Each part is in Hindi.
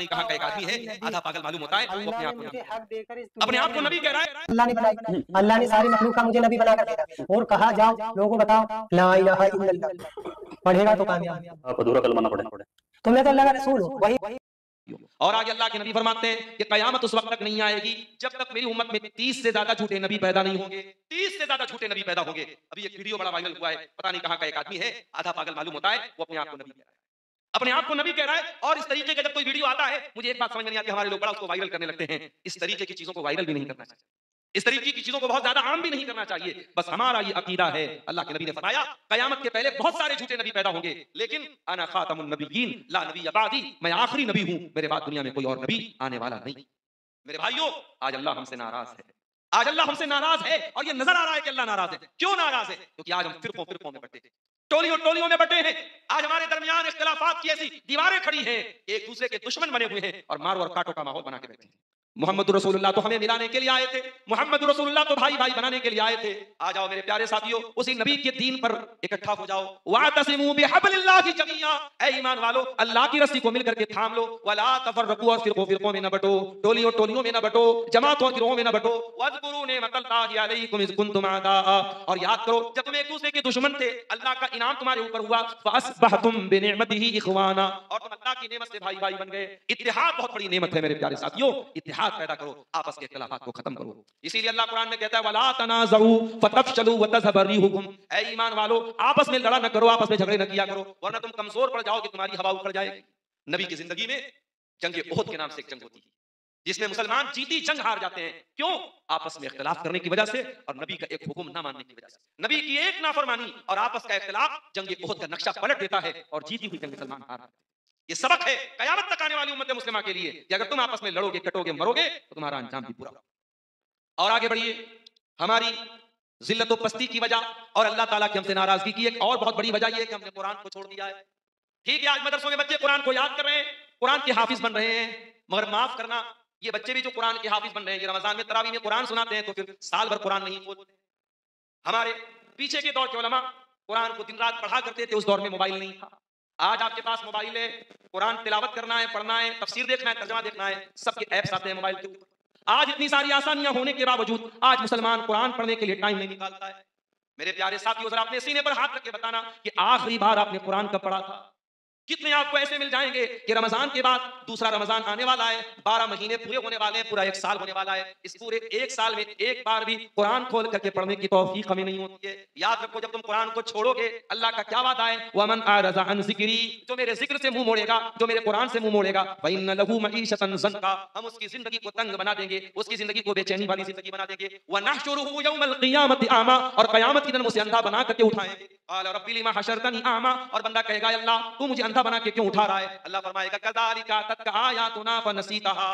नहीं कहाँ का एक आदमी है, आधा पागल मालूम होता है, वो अपने अल्लाह ने आप को मुझे नबी हक देकर इस अपने दुनिया आप को में नबी कह रहा है। अल्लाह ने बनाई, अल्लाह ने सारी मखलूक का मुझे नबी बनाकर भेजा और कहा जाओ लोगों को बताओ ला इलाहा इल्लल्लाह, पढ़ेगा तो कामयाब। आप अधूरा कलमा ना पढ़े। तो मैं तो अल्लाह का रसूल हूँ, वही। और आगे अल्लाह के नबी फरमाते हैं कि कयामत उस वक्त तक नहीं आएगी जब तक मेरी उम्मत में 30 से ज्यादा झूठे नबी पैदा नहीं होंगे। 30 से ज्यादा झूठे नबी पैदा होंगे। अभी एक वीडियो बड़ा वायरल हुआ है, पता नहीं कहां का एक आदमी है, आधा पागल मालूम होता है, वो अपने आप को नबी कह रहा है, अपने आप को नबी कह रहा है। और इस तरीके का जब कोई वीडियो आता है, मुझे एक बात समझ में नहीं आती, हमारे लोग बड़ा उसको वायरल करने लगते हैं। इस तरीके की चीजों को वायरल भी नहीं करना चाहिए, इस तरीके की चीजों को बहुत ज्यादा आम भी नहीं करना चाहिए। बस हमारा ये अकीदा है। अल्लाह के नबी ने फरमाया कयामत के पहले बहुत सारे झूठे नबी पैदा होंगे, लेकिन अना खातमुन नबिय्यीन ला नबी बादी, मैं आखिरी नबी हूं, मेरे बाद दुनिया में कोई और नबी आने वाला नहीं। मेरे भाइयों, आज अल्लाह हमसे नाराज है, आज अल्लाह हमसे नाराज है। और ये नजर आ रहा है कि अल्लाह नाराज है। क्यों नाराज है? क्योंकि आज हम फिरकों फिरकों में बटे, टोलियों टोलियों में बटे हैं। आज हमारे दरमियान इख्तिलाफात की ऐसी दीवारें खड़ी हैं, एक दूसरे के दुश्मन बने हुए हैं और मारो और काटो का माहौल बना के बैठे हैं। मोहम्मद रसूलुल्लाह तो हमें मिलाने के लिए आए थे, मोहम्मद रसूलुल्लाह तो भाई भाई बनाने के लिए आए थे। आ जाओ मेरे प्यारे साथियों, उसी नबी के दीन पर इकट्ठा हो जाओ। वातसिमू बिहब्लिल्लाहि जमीआ, ए ईमान वालो अल्लाह की रस्सी को मिलकर के थाम लो। वला तफर्रकू, और फिरकों फिरकों में न बटो, टोलियों टोलियों में न बटो, जमातों और गिरोहों में न बटो। वज़कुरू निअमतल्लाहि अलैकुम इज़ कुंतुम आदाआ, और याद करो जब तुम एक दूसरे के दुश्मन थे, अल्लाह का इनाम तुम्हारे ऊपर हुआ। फअस्बहतुम बिनिअमतिही इखवाना, और तुम अल्लाह की नेमत से भाई भाई बन गए। इत्तेहाद बहुत बड़ी नेमत है मेरे प्यारे साथियों, इत्तेहाद पैदा करो, आपस के इख्तिलाफात को खत्म करो। इसीलिए अल्लाह कुरान में कहता है वला तनाज़उ फतफशलू वतज़हब रिहुकुम, ऐ ईमान वालो आपस में लड़ा न करो, आपस में झगड़े न किया करो, वरना तुम कमजोर पड़ जाओगे, तुम्हारी हवा उखड़ जाएगी। नबी की जिंदगी में जंग ओहद के नाम से एक जंग होती है, जिसमें मुसलमान जीती जंग हार जाते हैं। क्यों? आपस में इख्तिलाफ करने की वजह से और नबी का एक हुक्म ना मानने की वजह से। नबी की एक नाफरमानी और आपस का इख्तिलाफ जंग ओहद का नक्शा पलट देता है और जीती हुई जंग मुसलमान हार जाते हैं। ये सबक है कयामत तक आने वाली उम्मत मुस्लिमा के लिए कि अगर तुम आपस में लड़ोगे, कटोगे, मरोगे तो तुम्हारा अंजाम भी बुरा। और आगे बढ़िए, हमारी जिल्लत पस्ती की वजह और अल्लाह ताला की हमसे नाराजगी की एक और बहुत बड़ी वजह यह है कि हमने कुरान को छोड़ दिया है। ठीक है, आज मदरसों में बच्चे कुरान को याद कर रहे हैं, कुरान के हाफिज बन रहे हैं, मगर माफ करना, ये बच्चे भी जो कुरान के हाफिज बन रहे हैं, ये रमजान में तरावी में कुरान सुनाते हैं तो फिर साल भर कुरान नहीं बोलते। हमारे पीछे के दौर के उलमा कुरान को दिन रात पढ़ा करते थे, उस दौर में मोबाइल नहीं था। आज आपके पास मोबाइल है, कुरान तिलावत करना है, पढ़ना है, तफसीर देखना है, तर्जुमा देखना है, सबके ऐप्स आते हैं मोबाइल के ऊपर। आज इतनी सारी आसानियां होने के बावजूद आज मुसलमान कुरान पढ़ने के लिए टाइम नहीं निकालता है। मेरे प्यारे साथियों, जरा अपने सीने पर हाथ रख के बताना कि आखिरी बार आपने कुरान कब पढ़ा था? कितने आपको ऐसे मिल जाएंगे कि रमजान के बाद दूसरा रमजान आने वाला है, 12 महीने पूरे होने वाले हैं, पूरा एक साल होने वाला है, इस पूरे एक साल में एक बार भी कुरान खोल करके पढ़ने की तौफीक हमें नहीं होती है। याद रखो, जब तुम कुरान को छोड़ोगे, अल्लाह का क्या वादा है, वमन आरज़ा अन ज़िक्री, जो मेरे जिक्र से मुंह मोड़ेगा, जो मेरे कुरान से मुंह मोड़ेगा, फइन्न लहू मईशतन ज़ंका, हम उसकी जिंदगी को तंग बना देंगे, उसकी जिंदगी को बेचैनी वाली जिंदगी बना देंगे। व नहशुरुहु यौमल क़ियामति आमा, और क़यामत के दिन उसे अंधा बना करके उठाएंगे। क़ाल रब्बि लिमा हशरतनी आमा, और बंदा कहेगा अल्लाह तू मुझे अंधा बना के क्यों उठा रहा है? अल्लाह फरमाएगा कज़ालिका तत्का आयातुना फनसीतहा,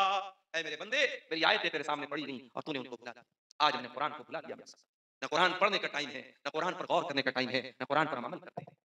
ऐ मेरे बंदे मेरी आयतें तेरे सामने पड़ी नहीं और तूने उनको भुला दिया। आज हमने कुरान को भुला दिया। न कुरान पढ़ने का टाइम है, न कुरान पर गौर करने का टाइम है, न कुरान पर हम अमल करते हैं।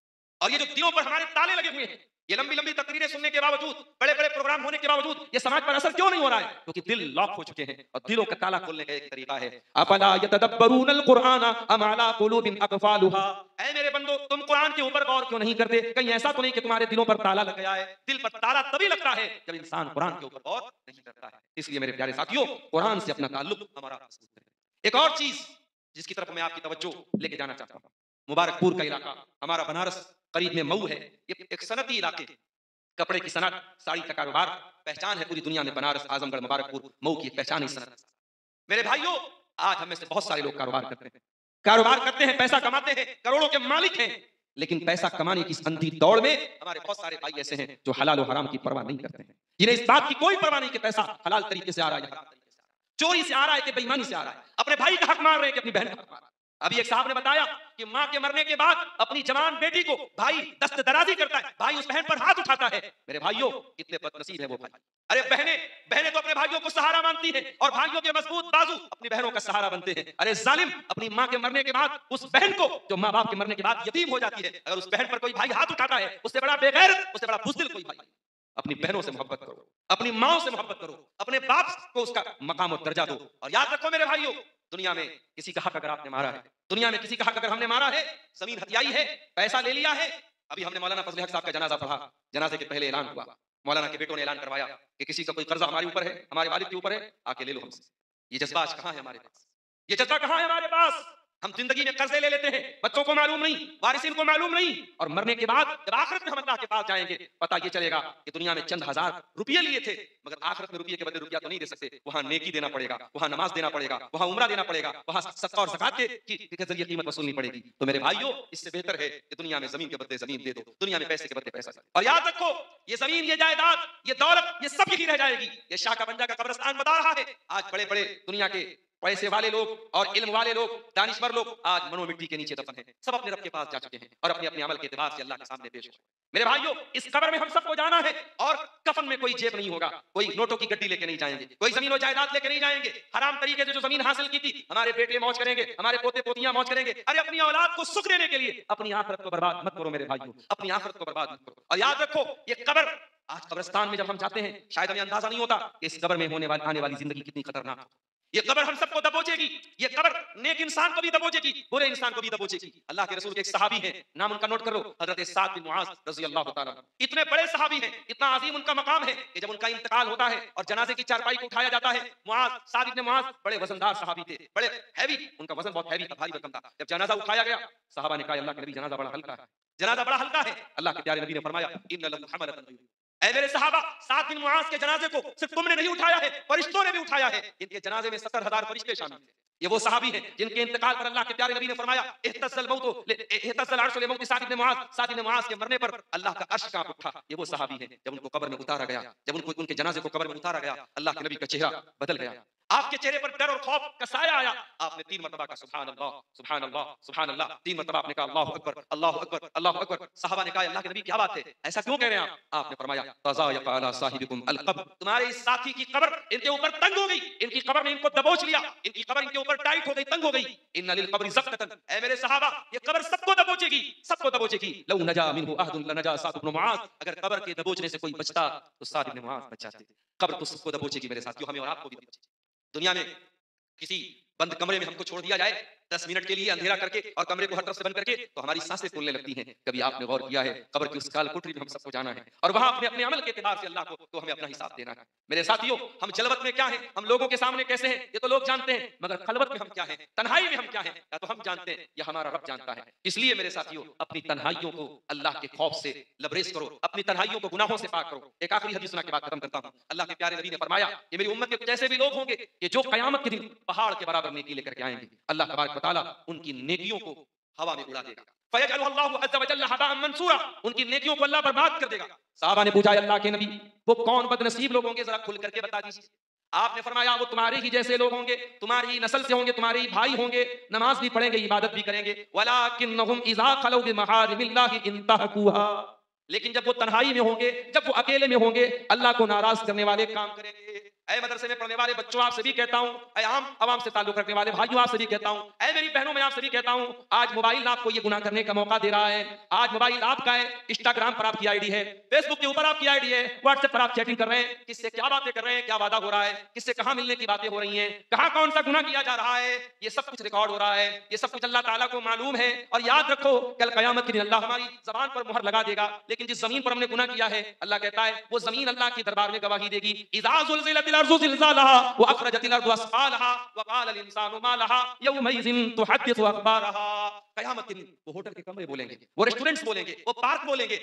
और ये जो दिलों पर हमारे ताले लगे हुए हैं, ये लंबी लंबी तकरीरें सुनने के बावजूद, बड़े बड़े प्रोग्राम होने के बावजूद ये समाज पर असर क्यों नहीं हो रहा है? क्योंकि दिल लॉक हो चुके हैं और दिलों का ताला खोलने का एक तरीका है, अफला यतदब्बरूनल कुरान अम अला कुलूबिन अक़फ़ालुहा, ऐ मेरे बंदो तुम कुरान के ऊपर गौर क्यों नहीं करते? कहीं ऐसा तो नहीं कि तुम्हारे दिलों पर ताला लग गया है? दिल पर ताला तभी लगता है जब इंसान कुरान के ऊपर गौर नहीं करता है। इसलिए मेरे प्यारे साथियों, कुरान से अपना ताल्लुक हमारा मजबूत है। एक और चीज जिसकी तरफ मैं आपकी तवज्जो लेके जाना चाहता हूँ, मुबारकपुर का इलाका हमारा, बनारस करीब में मऊ है, ये एक सनती इलाके, कपड़े की सनत, साड़ी का कारोबार, पहचान है पूरी दुनिया में। बनारस, आजमगढ़, मुबारकपुर, मऊ की पहचान ही सनत। मेरे भाइयों, आज हमें से बहुत सारे लोग कारोबार करते हैं, पैसा कमाते हैं, करोड़ों के मालिक हैं, लेकिन पैसा कमाने की इस अंधी दौड़ में हमारे बहुत सारे भाई ऐसे हैं जो हलाल और हराम की परवाह नहीं करते हैं। जिन्हें इस बात की कोई परवाह नहीं कि पैसा हलाल तरीके से आ रहा है, हराम तरीके से आ रहा है, चोरी से आ रहा है कि बेईमानी से आ रहा है, अपने भाई का हक मार रहे हैं कि अपनी बहन का हक मार रहा है। अभी एक साहब ने बताया कि मां के मरने के बाद अपनी जवान बेटी को भाई दस्तदराजी करता है, भाई उस बहन पर हाथ उठाता है। मेरे भाइयों, कितने बदनसीब है वो भाई। अरे बहनें तो अपने भाइयों को सहारा मानती हैं और भाइयों के मजबूत बाजू अपनी बहनों का सहारा बनते हैं। अरे जालिम, अपनी मां के मरने के बाद उस बहन को, जो माँ बाप के मरने के बाद यतीम हो जाती है, अगर उस बहन पर कोई भाई हाथ उठाता है, उससे बड़ा बेगैरत, उससे बड़ा बुज़दिल कोई भाई। अपनी बहनों से मोहब्बत करो, अपनी माओ से मोहब्बत करो, अपने बाप को उसका मकाम और दर्जा दो। और याद रखो मेरे भाइयों, दुनिया में किसी का हक अगर आपने मारा है, दुनिया में किसी का हक अगर हमने मारा है, जमीन हथियाई है, पैसा ले लिया है, अभी हमने मौलाना फजल हक साहब का जनाजा पढ़ा, जनाजे के पहले ऐलान हुआ मौलाना के बेटों ने ऐलान करवाया कि किसी का कोई कर्जा हमारे ऊपर है, हमारे वालिद के ऊपर है, आके ले लो हमसे। ये जज्बा आज कहां है हमारे पास? ये जज्बा कहां है हमारे पास? हम जिंदगी में कर्जे ले लेते हैं, बच्चों को मालूम नहीं, वारिसिन को मालूम नहीं, और मरने के बाद जब आखिरत में हम अल्लाह के पास जाएंगे, पता ये चलेगा कि दुनिया में चंद हजार रुपये लिए थे, मगर आखिरत में रुपये के बदले रुपया तो नहीं दे सकते। वहां नेकी देना पड़ेगा, वहां नमाज देना पड़ेगा, वहां उमरा देना पड़ेगा, वहां सदका और ज़कात के जरिए कीमत वसूलनी पड़ेगी। तो मेरे भाइयों, इससे बेहतर है कि दुनिया में जमीन के बदले जमीन दे दो, दुनिया में पैसे के बदले पैसा। और याद रखो, ये जमीन, ये जायदाद, ये दौलत, ये सब यही रह जाएगी। ये शाह का पंजा का कब्रिस्तान बता रहा है। आज बड़े बड़े दुनिया के पैसे वाले लोग और इल्म वाले लोग, दानिश्वर लोग आज मनो मिट्टी के नीचे दफन हैं। सब अपने रब के पास जा चुके हैं और अपने अपने अमल के एतबार से अल्लाह के सामने पेश हो। मेरे भाइयों, इस कब्र में हम सबको जाना है और कफन में कोई जेब नहीं होगा, कोई नोटों की गड्डी लेके नहीं जाएंगे, कोई जमीन और जायदाद लेके नहीं जाएंगे। हराम तरीके से जो जमीन हासिल की थी, हमारे बेटे मौज करेंगे, हमारे पोते पोतियां मौज करेंगे। अरे अपनी औलाद को सुख देने के लिए अपनी आखिरत को बर्बाद मत करो मेरे भाइयों, अपनी आखिरत को बर्बाद मत करो। और याद रखो, ये कब्र, आज कब्रिस्तान में जब हम जाते हैं, शायद हमें अंदाजा नहीं होता कि इस कब्र में होने वाली आने वाली जिंदगी कितनी खतरनाक है। ये कब्र हम सबको दबोचेगी। ये कब्र नेक इंसान को भी दबोचेगी, बुरे इंसान को भी दबोचेगी। अल्लाह के रसूल के एक सहाबी हैं, नाम उनका नोट कर लो, हजरत साद बिन मुआज रज़ी अल्लाह तआला। इतने बड़े सहाबी हैं, इतना अजीम उनका मकाम है कि जब उनका इंतकाल होता है और जनाजे की चारपाई को उठाया जाता है, मुआज, साद इब्न मुआज बड़े वजनदार सहाबी थे, बड़े हैवी, उनका वजन बहुत हैवी था, भारी भरकम था। जब जनाजा उठाया गया, सहाबा ने कहा, अल्लाह के नबी, जनाजा बड़ा हल्का है, जनाजा बड़ा हल्का है। अल्लाह के प्यारे नबी ने फरमाया, इन्ना लहू हमलतन, ऐ मेरे सहाबा, साद बिन मुआज के जनाजे को सिर्फ तुमने नहीं उठाया है, फरिश्तों ने भी उठाया है। इनके जनाजे में 70,000 फरिश्ते शामिल थे। ये वो सहाबी हैं जिनके इंतकाल पर अल्लाह के प्यारे नबी ने फरमाया, इहतज़ल मौत इहतज़ल अर्श लिमौत साद इब्न मुआज, साद इब्न मुआज के मरने पर अल्लाह का अर्श कांप उठा। ये वो सहाबी हैं, जब उनको कब्र में उतारा गया, जब उनको उनके जनाजे को कब्र में उतारा गया, अल्लाह के नबी का चेहरा बदल गया, आपके चेहरे पर डर और खौफ का साया आया। आपने 3 मरतबा का सुभान अल्लाह, सुभान अल्लाह, सुभान अल्लाह, 3 मरतबा आपने कहा अल्लाहु अकबर, अल्लाहु अकबर, अल्लाहु अकबर। सहाबा ने कहा, अल्लाह के नबी क्या बात है, ऐसा क्यों कह रहे हैं आप? आपने फरमाया, तज़ायक़ अला साहिबिकुम अलक़ब्र, तुम्हारे इस साथी की कब्र इनके ऊपर तंग हो गई, इनकी कब्र ने इनको दबोच लिया, इनकी कब्र इनके ऊपर टाइट हो गई, तंग हो गई। इन्ना लिल क़ब्रि ज़क़तन, ऐ मेरे सहाबा, ये कब्र सबको दबोचेगी, सबको दबोचेगी। लौ नजा मिनहु अहदुन लनजा साद इब्न मुआज, अगर कब्र के दबोचने से कोई बचता तो साद इब्न मुआज बच जाते। कब्र तो सबको दबोचेगी मेरे साथियों, हमें और आपको भी दबोचेगी। दुनिया में किसी बंद कमरे में हमको छोड़ दिया जाए 10 मिनट के लिए अंधेरा करके और कमरे को हर तरफ से बंद करके, तो हमारी सांसें फूलने लगती हैं। कभी आपने गौर किया है, कब्र की उस काल कोठरी में हम सबको जाना है और वहां अपने अपने अमल के एतबार से अल्लाह को तो हमें अपना हिसाब देना है। मेरे साथियों, हम जलवत में क्या हैं, हम लोगों के सामने कैसे हैं, ये तो लोग जानते हैं, मगर खलवत में हम क्या हैं, तन्हाई में हम क्या हैं, या तो हम जानते हैं या हमारा रब जानता है। इसलिए मेरे साथियों, अपनी तन्हाइयों को अल्लाह के खौफ से लबरेज करो, अपनी तन्हाइयों को गुनाहों से पाक करो। एक आखिरी हदीस सुना के बाद खत्म करता हूं। अल्लाह के प्यारे नबी ने फरमाया कि मेरी उम्मत के कुछ ऐसे भी लोग होंगे कि जो कयामत के दिन पहाड़ के बराबर नेकी लेकर के आएंगे। अल्लाह तबारक व तआला उनकी नेकियों को हवा में उड़ा देगा। फयजअलहु अल्लाहु अज़्ज़ व जल्ल हबाअन मंसूरा, उनकी नेकियों को अल्लाह बर्बाद कर देगा। साहबा ने पूछा, अल्लाह के नबी, वो कौन बदनसीब लोग होंगे, जरा खुल करके बता दीजिए। आपने फरमाया, वो तुम्हारे ही जैसे लोग होंगे, तुम्हारी ही नस्ल से होंगे, तुम्हारे ही भाई होंगे, नमाज भी पढ़ेंगे, इबादत भी करेंगे। वलाकिन्नहुम इज़ा खलौ बिमहारिमिल्लाहि इंतहकुहा, लेकिन जब वो तन्हाई में होंगे, जब वो अकेले में होंगे, अल्लाह को नाराज करने वाले काम करेंगे। ऐ मदरसे में पढ़ने वाले बच्चों, आपसे भी कहता हूं, ऐ आम अवाम से ताल्लुक रखने वाले भाइयों, आपसे भी कहता हूं, ऐ मेरी बहनों, मैं आपसे भी कहता हूं, आज मोबाइल आपको ये गुनाह करने का मौका दे रहा है। आज मोबाइल आपका है, इंस्टाग्राम पर आपकी आईडी है, फेसबुक के ऊपर आपकी आईडी है, व्हाट्सएप पर आप चैटिंग कर रहे हैं, किससे क्या बातें कर रहे हैं, क्या वादा हो रहा है, किससे कहां मिलने की बातें हो रही हैं, कहां कौन सा गुनाह किया जा रहा है, ये सब कुछ रिकॉर्ड हो रहा है, ये सब कुछ अल्लाह ताला को मालूम है। और याद रखो, कल कयामत के दिन अल्लाह हमारी ज़बान पर मुहर लगा देगा, लेकिन जिस जमीन पर हमने गुनाह किया है, अल्लाह कहता है वो जमीन अल्लाह के दरबार में गवाही देगी। इज़ा ज़ुलज़िलतिल अर्ज़ु ज़िलज़ालहा व अखरजतिल अर्ज़ु असक़ालहा व क़ालल इंसानु मा लहा यौमइज़िन तुहद्दिसु अख़बारहा। कयामत के दिन वो होटल के कमरे बोलेंगे, वो रेस्टोरेंट्स बोलेंगे, वो पार्क बोलेंगे,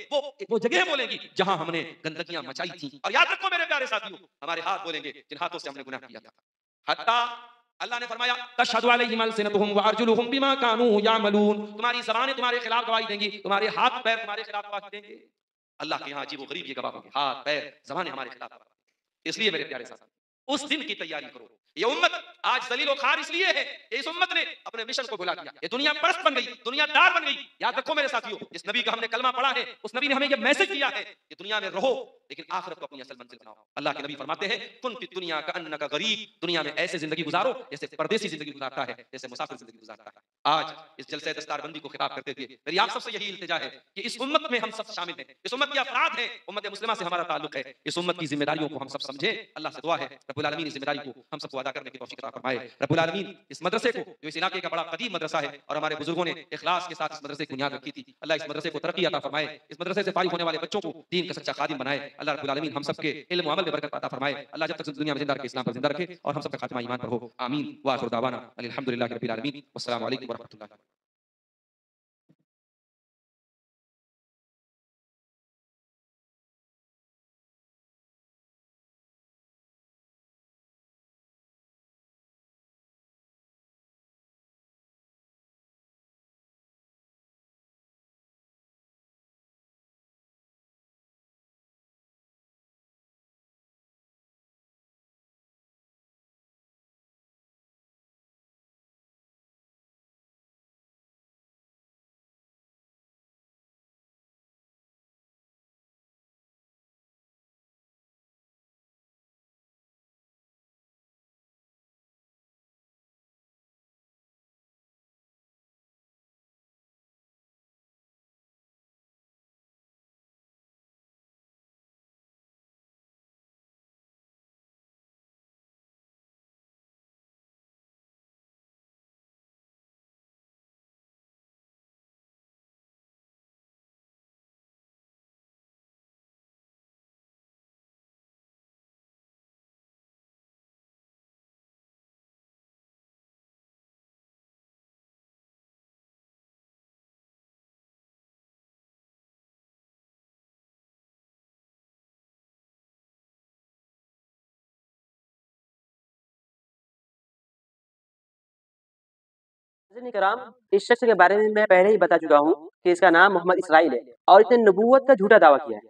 वो जगह बोलेंगी जहां हमने गंदगियां मचाई थी। और याद रखो मेरे प्यारे साथियों, हमारे हाथ बोलेंगे जिन हाथों से हमने गुनाह किया था। हत्ता अल्लाह ने फरमाया, तशहदु अलैहिम अलसिनतुहुम व अर्जुलुहुम बिमा कानू यामलून, तुम्हारी ज़बानें तुम्हारे खिलाफ गवाही देंगी, तुम्हारे हाथ पैर तुम्हारे खिलाफ गवाही देंगे। अल्लाह के यहाँ अजीब व गरीब ये गवाह होंगे, हाथ पैर ज़बानें हमारे खिलाफ गवाही देंगी। इसलिए मेरे प्यारे साथी, उस दिन की तैयारी करो। ये उम्मत आज जलील और खार इसलिए है कि इस उम्मत ने अपने मिशन को भुला दिया, ये दुनिया परस्त बन गई, दुनियादार बन गई। याद रखो मेरे साथियों, जिस नबी का हमने कलमा पढ़ा है, उस नबी ने हमें ये मैसेज दिया है कि दुनिया में रहो, लेकिन आखिरत को अपनी असल मंजिल बनाओ। अल्लाह के नबी फरमाते हैं, कुन फी दुनिया का अन्नका गरीब, दुनिया में ऐसे जिंदगी गुजारो जैसे परदेसी जिंदगी गुजारता है, जैसे मुसाफिर जिंदगी गुजारता है। आज इस जलसे दस्तारबंदी को खिताब करते हुए मेरी आप सबसे यही इल्तिजा है कि इस उम्मत में हम सब शामिल हैं, इस उम्मत के अफराद हैं, उम्मत मुस्लिमा से हमारा ताल्लुक है, इस उम्मत की जिम्मेदारियों को हम सब समझें। अल्लाह से दुआ है रब्बुल आलमीन इस जिम्मेदारी को हम सबको अदा करने की तौफीक अता फरमाए। रब्बुल आलमीन इस मदरसे को, जो इस इलाके का बड़ा कदीम मदरसा है और हमारे बुजुर्गों ने इखलास के साथ इस मदरसे की बुनियाद रखी थी, अल्लाह इस मदरसे को तरक्की अता फरमाए। इस मदरसे से फारिग होने वाले बच्चों को दीन का सच्चा खादिम बनाए। अल्लाह रब्बुल आलमीन हम सबके इल्म व अमल में बरकत अता फरमाए। अल्लाह जब तक दुनिया में जिंदा रखे इस्लाम पर जिंदा रखे और हम सबका खात्मा ईमान पर हो। आमीन व आखिर दावाना अल्हम्दुलिल्लाहि रब्बिल आलमीन। वस्सलामु अलैकुम व रहमतुल्लाहि। कराम, इस शख्स के बारे में मैं पहले ही बता चुका हूँ कि इसका नाम मोहम्मद इसराइल है और इसने नबूवत का झूठा दावा किया है।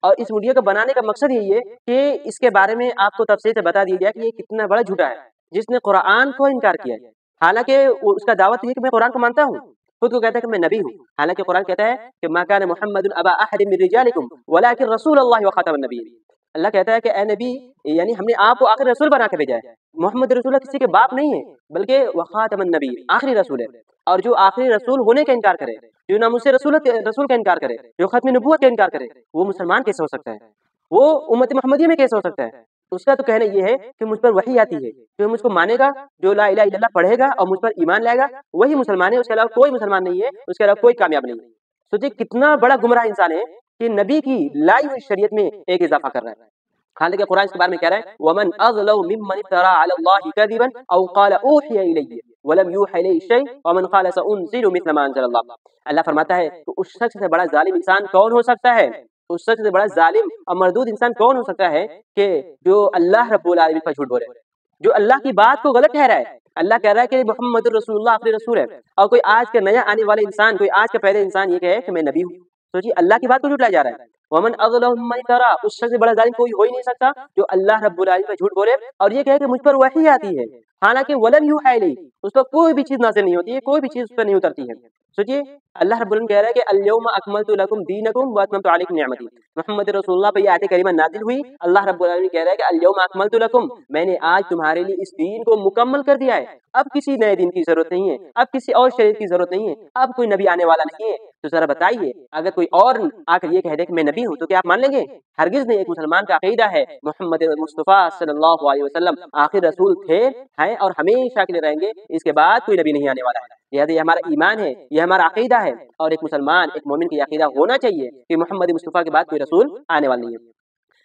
और इस वीडियो को बनाने का मकसद यही है कि इसके बारे में आपको तफसील से बता दिया जाए कि ये कितना बड़ा झूठा है, जिसने कुरान को इनकार किया है। हालांकि उसका दावा तो ये कि मैं कुरान को मानता हूँ, खुद को कहता है कि मैं नबी हूँ। हालांकि कुरान कहता है कि मा कान मुहम्मदुन अबा अहदिन मिन रिजालिकुम वलाकिन रसूलुल्लाह व खातमुन नबिय्यीन। अल्लाह कहता है कि ए नबी, यानी हमने आपको आखिरी रसूल बना के भेजा है। मोहम्मद रसूल किसी के बाप नहीं है, बल्कि व खातमुन नबिय्यीन, आखिरी रसूल है। और जो आखिरी रसूल होने का इनकार करे, जो नामुस्से रसूल का इनकार करे, जो खत्म नबूवत का इनकार करे, वो मुसलमान कैसे हो सकता है? वो उम्मत मोहम्मदिया में कैसे हो सकता है? उसका तो कहना ये है कि मुझ पर वही आती है, जो मुझको मानेगा, जो ला इलाहा इल्लल्लाह पढ़ेगा और मुझ पर ईमान लाएगा, वही मुसलमान है। उसके अलावा कोई मुसलमान नहीं है, उसके अलावा कोई कामयाब नहीं है। सोचिए कितना बड़ा गुमराह इंसान है कि नबी की लाई हुई शरीयत में एक इजाफा कर रहा है। हालांकि कुरान इसके बारे में कह रहा है वमन अज़लम मिम्मन इफ्तरा अला अल्लाहि कज़िबन औ क़ाल ऊहिया इलैहि वलम यूहा इलैहि शै वमन क़ाल सउनज़िलु मिस्ल मा अंज़लल्लाह। अल्लाह फरमाता है तो उस शख्स से बड़ा जालिम इंसान कौन हो सकता है? उस शख्स से बड़ा जालिम और मरदूद इंसान कौन हो सकता है कि जो अल्लाह रब्बुल आलमीन पर झूठ बोले, जो अल्लाह की बात को गलत ठहराए। अल्लाह कह रहा है कि मुहम्मदुर रसूलुल्लाह आखिरी रसूल है, और कोई आज के नया आने वाले इंसान, कोई आज के पहले इंसान ये कहे कि मैं नबी हूँ। सोचिए अल्लाह की बात को झुठलाया जा रहा है। वमन अज़लम मिम्मन इफ्तरा, उस शख्स से बड़ा जालिम कोई हो ही नहीं सकता जो अल्लाह रब्बुल आलमीन पर झूठ बोले और ये कहे कि मुझ पर वही आती है, हालांकि वलम यूहा इलैहि, उस पर कोई भी चीज नाज़िल नहीं होती है, कोई भी चीज उस पर नहीं उतरती है। सोचिए अल्लाह रब्बुल आलमीन कह रहा है कि अल-यौमा अकमलतु लकुम दीनकुम व अतममतु अलैकुम निअमती। मोहम्मद रसूलुल्लाह पर ये आयत करीमा नाज़िल हुई। अल्लाह रब्बुल आलमीन कह रहा है कि अल-यौमा अकमलतु लकुम, मैंने आज तुम्हारे लिए इस दीन को मुकम्मल कर दिया है। अब किसी नए दिन की जरूरत नहीं है, अब किसी और शरीयत की जरूरत नहीं है, अब कोई नबी आने वाला नहीं है। तो जरा बताइए, अगर कोई और आकर ये कह दे कि मैं नबी हूँ तो क्या आप मान लेंगे? हरगिज नहीं। एक मुसलमान का अकीदा है मोहम्मद मुस्तफा सल्लल्लाहु अलैहि वसल्लम आखिर रसूल थे, हैं और हमेशा के लिए रहेंगे। इसके बाद कोई नबी नहीं आने वाला है। ये हमारा ईमान है, ये हमारा अकीदा है, और एक मुसलमान, एक मोमिन का अकीदा होना चाहिए कि मोहम्मद मुस्तफा के बाद कोई रसूल आने वाला नहीं है।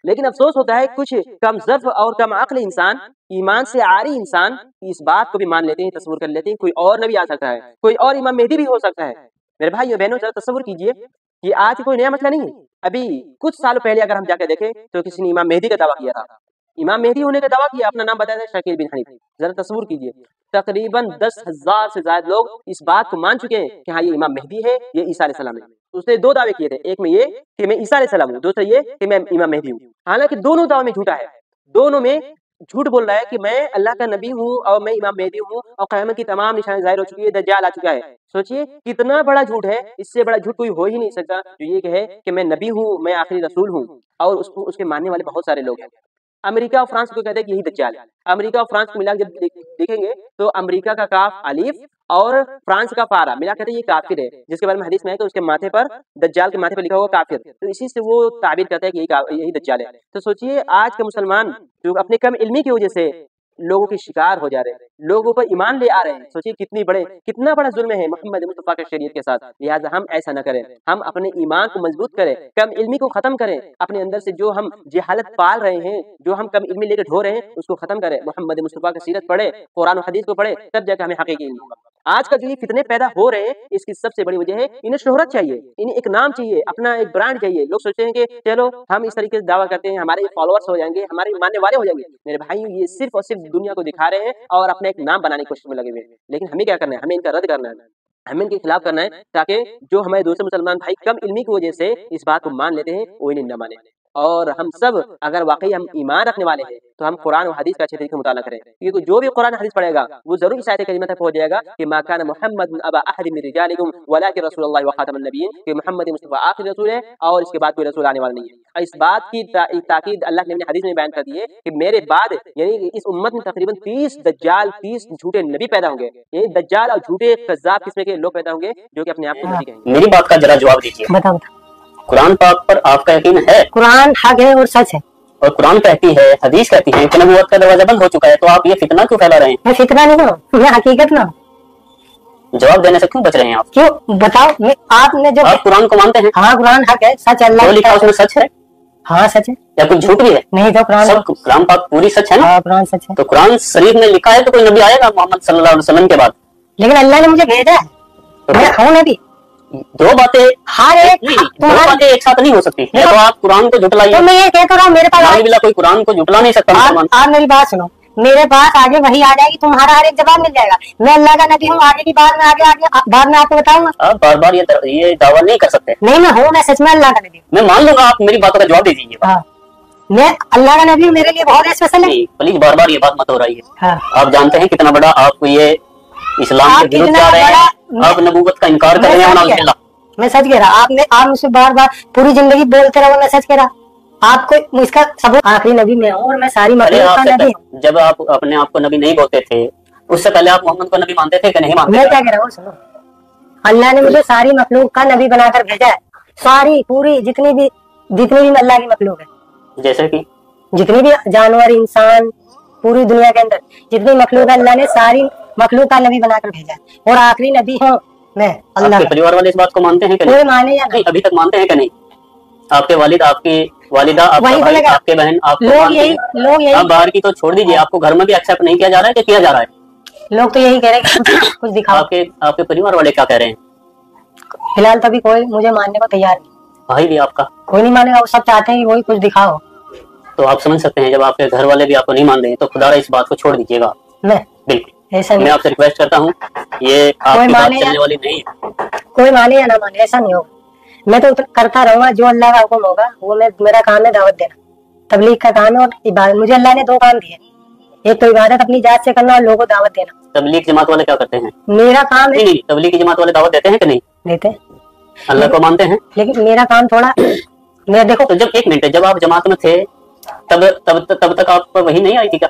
लेकिन अफसोस होता है कुछ कम ज़र्फ और कम अक्ल इंसान, ईमान से आरी इंसान इस बात को भी मान लेते हैं, तस्वीर कर लेते हैं कोई और नबी आ सकता है, कोई और इमाम मेहदी भी हो सकता है। मेरे भाई और बहनों, जरा तस्वीर कीजिए, ये आज कोई नया मसला नहीं है। अभी कुछ सालों पहले अगर हम जाकर देखें तो किसी ने इमाम मेहदी का दावा किया था, इमाम मेहदी होने का दावा किया, अपना नाम बताया था शकील बिन हनीफ। जरा तस्वीर कीजिए, तकरीबन 10,000 से ज्यादा लोग इस बात को मान चुके हैं कि हाँ ये इमाम मेहदी है, ये ईसा अलैहिस्सलाम है। उसने दो दावे किए थे, एक में ये कि मैं ईसा अलैहिस्सलाम हूँ, दूसरा ये कि मैं इमाम मेहदी हूँ। हालांकि दोनों दावे में झूठा है, दोनों में झूठ बोल रहा है कि मैं अल्लाह का नबी हूँ और मैं इमाम मेहदी हूँ और क़यामत की तमाम निशानी जाहिर हो चुकी है, दज्जाल आ चुका है। सोचिए कितना बड़ा झूठ है, इससे बड़ा झूठ कोई हो ही नहीं सकता जो ये कहे कि मैं नबी हूँ, मैं आखिरी रसूल हूँ। और उसको उसके मानने वाले बहुत सारे लोग हैं। अमेरिका और फ्रांस को कहते हैं कि यही दज्जाल है। अमेरिका और फ्रांस को मिला जब देखेंगे तो अमेरिका का काफ अलीफ और फ्रांस का पारा मिला कहते हैं ये काफिर है, जिसके बारे में हदीस में है कि उसके माथे पर, दज्जाल के माथे पर लिखा हुआ काफिर, तो इसी से वो ताबीर करता है कि यही दज्जाल है। तो सोचिए आज के मुसलमान जो अपने कम इल्मी की वजह से लोगों के शिकार हो जा रहे हैं, लोगों पर ईमान ले आ रहे हैं। सोचिए कितना बड़ा जुल्म है मोहम्मद मुस्तफा के शरीयत के साथ। लिहाजा हम ऐसा न करें, हम अपने ईमान को मजबूत करें, कम इल्मी को खत्म करें, अपने अंदर से जो हम जहालत पाल रहे हैं, जो हम कम इल्मी लेकर ढो रहे हैं, उसको खत्म करें। मोहम्मद मुस्तफा की सीरत पढ़े, कुरान और हदीस को पढ़े, तब जाकर हमें हकीकी इल्म होगा। आज का जो ये फितने पैदा हो रहे हैं, इसकी सबसे बड़ी वजह है इन्हें शोहरत चाहिए, इन्हें एक नाम चाहिए, अपना एक ब्रांड चाहिए। लोग सोचते हैं कि चलो हम इस तरीके से दावा करते हैं, हमारे फॉलोअर्स हो जाएंगे, हमारे मानने वाले हो जाएंगे। मेरे भाई ये सिर्फ और सिर्फ दुनिया को दिखा रहे हैं और अपने एक नाम बनाने की कोशिश में लगे हुए हैं। लेकिन हमें क्या करना है, हमें इनका रद्द करना है, हमें इनके खिलाफ करना है, ताकि जो हमारे दूसरे मुसलमान भाई कम इल्मी की वजह से इस बात को मान लेते हैं वो इन्हें न माने। और हम सब अगर वाकई हम ईमान रखने वाले हैं तो हम कुरान और हदीस का अच्छे तरीके से मुताला करें, क्योंकि जो भी कुरान हदीस पढ़ेगा वो जरूर इस आयत करीमा तक पहुंच जाएगा कि मा कान मुहम्मद अबा अहद मिन रिजालिकुम वलाकिन रसूलुल्लाह व खातमुन नबिय्यीन, कि मोहम्मद मुस्तफा आखिरी रसूल है और इसके बाद कोई रसूल आने वाला नहीं है। इस बात की ताकीद अल्लाह ने अपने हदीस में बयान कर दी है कि मेरे बाद यानी इस उम्मत में तकरीबन 30 दज्जाल, 30 झूठे नबी पैदा होंगे। ये दज्जाल और झूठे कज़्ज़ाब किस्म के लोग पैदा होंगे जो कि अपने आप को नबी कहेंगे। मेरी बात का जरा जवाब दीजिए। बताओ। कुरान पाक पर आपका यकीन है? कुरान हक है और सच है। और कुरान कहती है, हदीस कहती है कि नबूवत का दरवाजा बंद हो चुका है, तो आप ये फितना क्यों फैला रहे हैं? मैं फितना नहीं हूँ, मैं हकीकत ना हूँ। जवाब देने से क्यों बच रहे हैं आप? क्यों बताओ? आपने जो आप कुरान को मानते हैं? हाँ, कुरान हक है, सच अल्लाह जो लिखा उसमें सच है? हाँ सच है। या कुछ झूठ भी है? नहीं तो कुरान पाक पूरी सच है ना? हाँ, कुरान सच है। तो कुरान शरीफ में लिखा है तो कोई नबी आएगा मोहम्मद सल्लल्लाहु अलैहि वसल्लम के बाद? लेकिन अल्लाह ने मुझे भेजा है, मैं हूँ नबी। दो बातें दो बातें एक साथ नहीं हो सकती। या तो आप कुरान को झुटलाइए, तो मैं ये कह तो रहा हूँ, मेरे पास कोई कुरान को झुटला नहीं सकता। आप मेरी बात सुनो, मेरे पास आगे वही आ जाएगी, तुम्हारा हर एक जवाब मिल जाएगा। मैं अल्लाह का नबी हूँ, आगे की बात में आगे बाद में आपको बताऊंगा। आप बार बार ये दावा नहीं कर सकते। नहीं, मैं हूँ, मैं सच में अल्लाह का नबी हूँ। मैं मान लूंगा, आप मेरी बातों का जवाब दे दीजिए। हाँ, मैं अल्लाह का नबी हूँ, मेरे लिए बहुत स्पेशल है। प्लीज बार बार ये बात मत हो रही है। हाँ। आप जानते हैं कितना बड़ा आपको ये इस्लाम के विरुद्ध जा रहे हैं, आप नबूवत का इनकार कर रहे हैं। मैं सच कह रहा, आप मुझसे बार बार पूरी जिंदगी बोलते रहो, मैं सच कह रहा। आपको इसका सबूत आखिरी नबी में हूँ और मैं सारी मखलूक का नबी हूँ। जब आप अपने आप को नबी नहीं बोलते थे, उससे पहले आप मोहम्मद को नबी मानते थे कि नहीं मानते? मैं क्या कह रहा हूँ, सुनो, अल्लाह ने मुझे सारी मखलूक का नबी बनाकर भेजा है। सारी पूरी जितनी भी अल्लाह की मखलूक है, जैसे कि जितनी भी जानवर, इंसान, पूरी दुनिया के अंदर जितनी मखलूक है, अल्लाह ने सारी मखलूक का नबी बनाकर भेजा है और आखिरी नबी हूँ मैं। अल्लाह के परिवार वाले इस बात को मानते हैं कि नहीं? माने या नहीं? अभी तक मानते हैं कि नहीं? आपके वालिद, आपकी वालिदा, आपका भाई, आपके बहन, आपको लोग यही आप बाहर की तो छोड़ दीजिए, आपको घर में भी एक्सेप्ट नहीं किया जा रहा है कि किया जा रहा है? लोग तो यही कह रहे हैं कुछ दिखाओ। आपके परिवार वाले क्या कह रहे हैं? फिलहाल तो अभी कोई मुझे मानने को तैयार नहीं। भाई भी आपका कोई नहीं मानेगा, वो सब चाहते हैं कि वही कुछ दिखाओ। तो आप समझ सकते हैं, जब आपके घर वाले भी आपको नहीं मान रहे तो खुदारा इस बात को छोड़ दीजिएगा। बिल्कुल ऐसा नहीं। मैं आपसे रिक्वेस्ट करता हूँ, ये आपकी बात चलने वाली नहीं है। कोई माने या ना माने, ऐसा नहीं होगा। मैं तो करता रहूंगा जो अल्लाह का हुक्म होगा, वो मेरा काम है दावत देना, तबलीग का काम है और इबादत। मुझे अल्लाह ने दो काम दिए, एक तो इबादत अपनी जात से करना और लोगों को दावत देना। तबलीग जमात वाले क्या करते हैं? मेरा काम है। नहीं, तबलीग की जमात वाले दावत देते हैं कि नहीं देते? अल्लाह को मानते हैं, लेकिन मेरा काम थोड़ा मैं देखो। तो जब एक मिनट, जब आप जमात में थे तब तक आप पर वही नहीं आई थी क्या,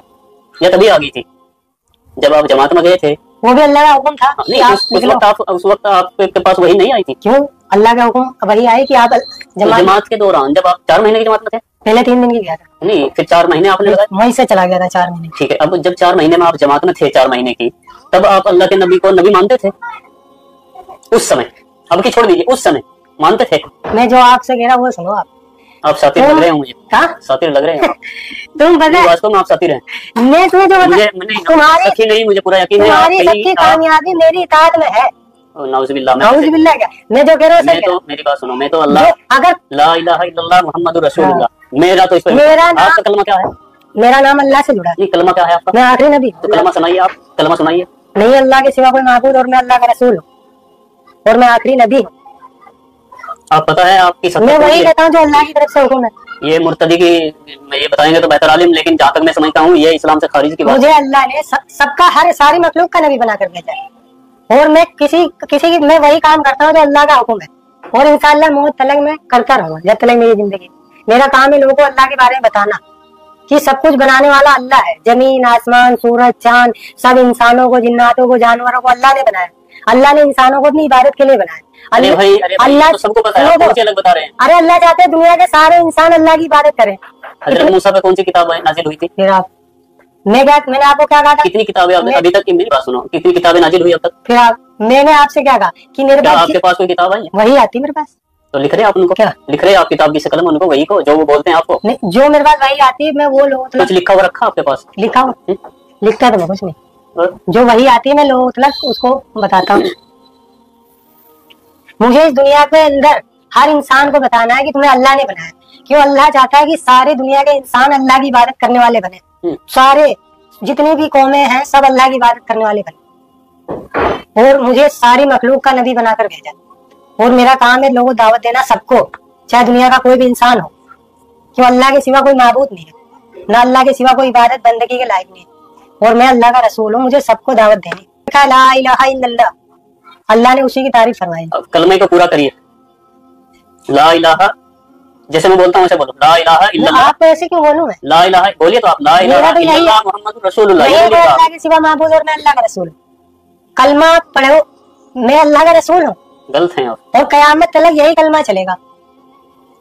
या तभी आ गई थी? जब आप जमात में गए थे वो भी अल्लाह का हुक्म था। नहीं, उस वक्त आपके पास वही नहीं आई थी? क्यों? अल्लाह का हुक्म वही आई कि आप जमात के दौरान, जब आप 4 महीने की जमात में थे? पहले 3 दिन की गया था। नहीं, फिर 4 महीने आपने लगाए? वहीं से चला गया था 4 महीने। ठीक है, अब जब 4 महीने में आप जमात में थे, 4 महीने की, तब आप अल्लाह के नबी को नबी मानते थे उस समय? अब की छोड़ दीजिए, उस समय मानते थे? मैं जो आपसे कह रहा वो सुनो। आप साथी लग रहे हो मुझे। साथी लग रहे हैं तुम बता, वास्तव में आप साथी रहे। मैं तुम्हें जो तुम्हारी नहीं, मुझे पूरा यकीन है तुम्हारी सबकी कामयाबी मेरी इताअत में है। नाउज़ुबिल्लाह। क्या मैं जो कह रहा हूँ, मेरी बात सुनो, मैं तो अल्लाह अगर ला इलाहा इल्लल्लाह मुहम्मदुर रसूलुल्लाह, मेरा तो इस पर आपका कलमा क्या है? मेरा नाम अल्लाह से जुड़ा है। कलमा क्या है आपका? मैं आखिरी नबी। तो कलमा सुनाइए, आप कलमा सुनाइए। नहीं अल्लाह के सिवा कोई माबूद और मैं अल्लाह का रसूल हूँ और मैं आखिरी नबी हूँ। आप पता है आपकी मैं वही कहता हूँ जो अल्लाह की तरफ से हुक्म है। ये मुर्तदी की ये बताएंगे तो बेहतर आलिम, लेकिन जहाँ तक मैं समझता हूँ ये इस्लाम से खारिज की बात। मुझे अल्लाह ने सबका सारी मखलूक का नबी बनाकर भेजा है और मैं किसी मैं वही काम करता हूँ जो अल्लाह का हुक्म है और इंशाअल्लाह मौत तलक मैं करता रहूंगा जब तक मेरी जिंदगी। मेरा काम है लोगों को अल्लाह के बारे में बताना कि सब कुछ बनाने वाला अल्लाह है। जमीन, आसमान, सूरज, चांद, सब इंसानों को, जिन्नातों को, जानवरों को अल्लाह ने बनाया। अल्लाह ने इंसानों को अपनी इबादत के लिए बनाया। अल्लाह तो सबको पता है, आप कौन सी अलग बता रहे हैं? अरे अल्लाह चाहते हैं दुनिया के सारे इंसान अल्लाह की इबादत करें। हजरत मूसा पे कौन सी किताब नाजिल हुई थी? फिर आप मैंने आपको क्या कहा था? कितनी किताबें अभी तक, मेरी बात सुनो, कितनी किताबें नाजिल हुई अब तक? फिर मैंने आपसे क्या कहा कि मेरे पास, आपके पास कोई किताब आई? वही आती मेरे पास। तो लिख रहे हैं आप उनको? क्या लिख रहे हैं आप? किताब की से कलम उनको, वही को जो वो बोलते हैं आपको? नहीं, जो मेरे पास वही आती है, मैं वो लोग कुछ लिखा हुआ रखा आपके पास? लिखा हुआ लिखता तो मैं कुछ नहीं, जो वही आती है मैं लोग उसको बताता हूँ। मुझे इस दुनिया के अंदर हर इंसान को बताना है कि तुम्हें अल्लाह ने बनाया। क्यों? अल्लाह चाहता है कि सारी दुनिया के इंसान अल्लाह की इबादत करने वाले बने। सारे जितनी भी कौमें हैं सब अल्लाह की इबादत करने वाले बने। और मुझे सारी मखलूक का नबी बनाकर भेजा, और मेरा काम है लोगों को दावत देना, सबको, चाहे दुनिया का कोई भी इंसान हो। क्यों? अल्लाह के सिवा कोई माबूद नहीं है, ना अल्लाह के सिवा कोई इबादत बंदगी के लायक नहीं है, और मैं अल्लाह का रसूल हूँ। मुझे सबको दावत देनी। ला इलाहा इल्लल्लाह, अल्लाह ने उसी की तारीफ फरमाई। कलमे को पूरा करिए। ला इलाहा, जैसे मैं बोलता हूँ वैसे बोलो। ला इलाहा इल्लल्लाह। आप ऐसे क्यों बोलूं मैं? ला इलाहा बोलिए तो आप। ला इलाहा इल्लल्लाह मुहम्मदुर रसूलुल्लाह। अल्लाह के सिवा माबूद और मैं अल्लाह का रसूल हूँ। कलमा पढ़ो, मैं अल्लाह का रसूल हूँ। गलत है आप। और कयामत तक यही कलमा चलेगा।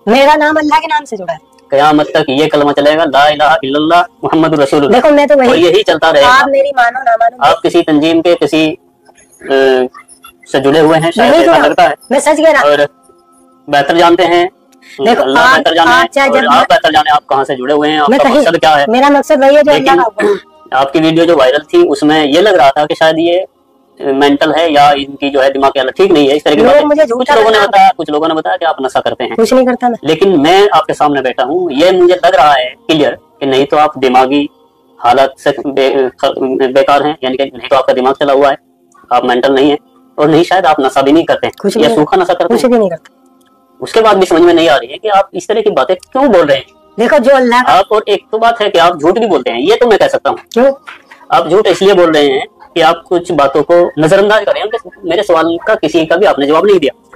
मेरा नाम अल्लाह के नाम से जुड़ा है। कयामत तक ये कलमा चलेगा, ला इलाहा इल्लल्लाह मुहम्मदुर रसूलुल्लाह। देखो मैं तो वही, यही चलता रहेगा। आप मेरी मानो ना मानो, आप किसी तंजीम के किसी से जुड़े हुए हैं शायद, ऐसा लगता है। मैं सच कह रहा हूं। और बेहतर जानते हैं, देखो अल्लाह बेहतर जाने, आप बेहतर जाने आप कहाँ से जुड़े हुए हैं, आपका मकसद क्या है। मेरा मकसद वही है जो अल्लाह का। आपकी वीडियो जो वायरल थी उसमें ये लग रहा था कि शायद ये मेंटल है या इनकी जो है दिमाग की हालत ठीक नहीं है, इस तरह की बातें कुछ लोगों ने बताया कि आप नशा करते हैं। कुछ नहीं करता मैं। लेकिन मैं आपके सामने बैठा हूँ, ये मुझे लग रहा है क्लियर कि नहीं तो आप दिमागी हालत से बेकार हैं, यानी कि नहीं तो आपका दिमाग चला हुआ है, आप मेंटल नहीं है, और नहीं शायद आप नशा भी नहीं करते हैं या सूखा नशा करते हैं। कुछ भी नहीं करता। उसके बाद भी समझ में नहीं आ रही है कि आप इस तरह की बातें क्यों बोल रहे हैं। देखो जो अल्लाह आप, और एक तो बात है कि आप झूठ भी बोलते हैं, ये तो मैं कह सकता हूँ। क्यों? आप झूठ इसलिए बोल रहे हैं कि आप कुछ बातों को नजरअंदाज करें। मेरे सवाल का किसी का भी आपने जवाब नहीं दिया।